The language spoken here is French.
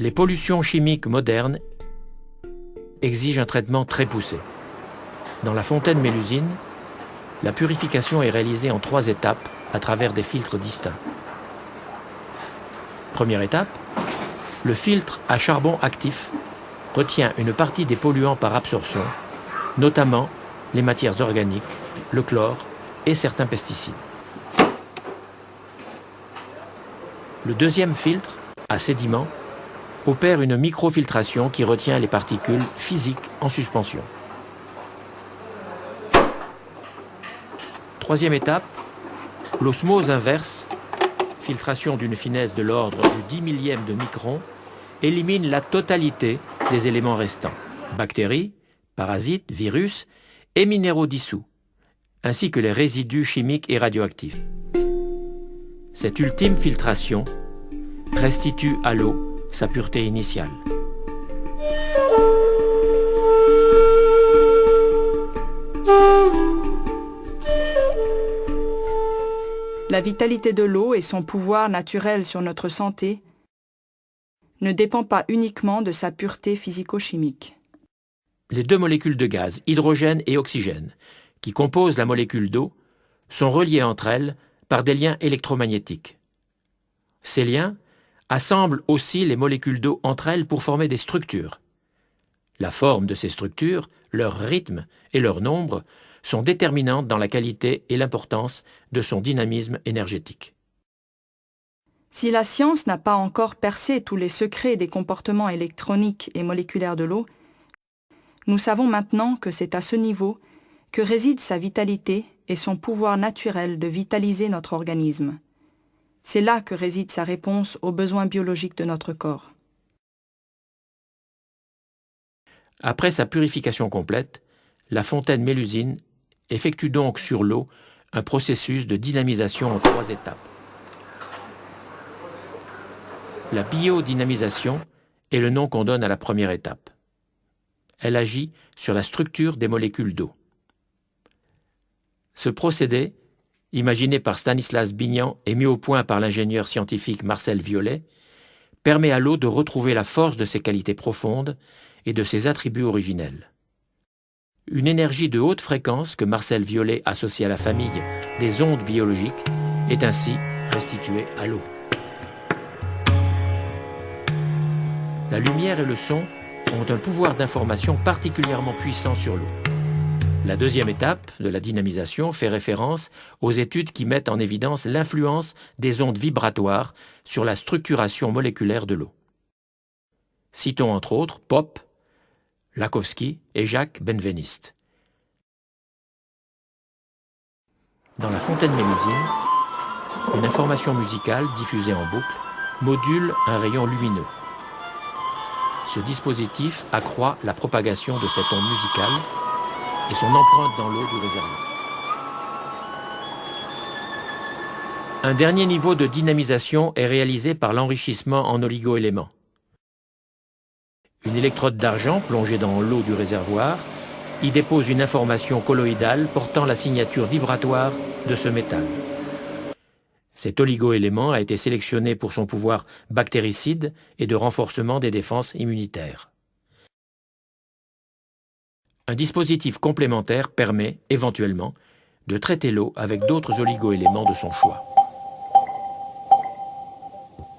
Les pollutions chimiques modernes exigent un traitement très poussé. Dans la fontaine Mélusine, la purification est réalisée en 3 étapes à travers des filtres distincts. Première étape, le filtre à charbon actif retient une partie des polluants par absorption, notamment les matières organiques, le chlore et certains pesticides. Le deuxième filtre, à sédiment, opère une microfiltration qui retient les particules physiques en suspension. Troisième étape, l'osmose inverse, filtration d'une finesse de l'ordre du 10 millième de micron, élimine la totalité des éléments restants, bactéries, parasites, virus et minéraux dissous, ainsi que les résidus chimiques et radioactifs. Cette ultime filtration restitue à l'eau sa pureté initiale. La vitalité de l'eau et son pouvoir naturel sur notre santé ne dépend pas uniquement de sa pureté physico-chimique. Les 2 molécules de gaz, hydrogène et oxygène, qui composent la molécule d'eau, sont reliées entre elles par des liens électromagnétiques. Ces liens assemblent aussi les molécules d'eau entre elles pour former des structures. La forme de ces structures, leur rythme et leur nombre sont déterminantes dans la qualité et l'importance de son dynamisme énergétique. Si la science n'a pas encore percé tous les secrets des comportements électroniques et moléculaires de l'eau, nous savons maintenant que c'est à ce niveau que réside sa vitalité et son pouvoir naturel de vitaliser notre organisme. C'est là que réside sa réponse aux besoins biologiques de notre corps. Après sa purification complète, la fontaine Mélusine effectue donc sur l'eau un processus de dynamisation en 3 étapes. La biodynamisation est le nom qu'on donne à la première étape. Elle agit sur la structure des molécules d'eau. Ce procédé, imaginé par Stanislas Bignan et mis au point par l'ingénieur scientifique Marcel Violet, permet à l'eau de retrouver la force de ses qualités profondes et de ses attributs originels. Une énergie de haute fréquence que Marcel Violet associe à la famille des ondes biologiques est ainsi restituée à l'eau. La lumière et le son ont un pouvoir d'information particulièrement puissant sur l'eau. La deuxième étape de la dynamisation fait référence aux études qui mettent en évidence l'influence des ondes vibratoires sur la structuration moléculaire de l'eau. Citons entre autres Popp, Lakowski et Jacques Benveniste. Dans la fontaine Mélusine, une information musicale diffusée en boucle module un rayon lumineux. Ce dispositif accroît la propagation de cette onde musicale et son empreinte dans l'eau du réservoir. Un dernier niveau de dynamisation est réalisé par l'enrichissement en oligoéléments. Une électrode d'argent plongée dans l'eau du réservoir y dépose une information colloïdale portant la signature vibratoire de ce métal. Cet oligoélément a été sélectionné pour son pouvoir bactéricide et de renforcement des défenses immunitaires. Un dispositif complémentaire permet, éventuellement, de traiter l'eau avec d'autres oligoéléments de son choix.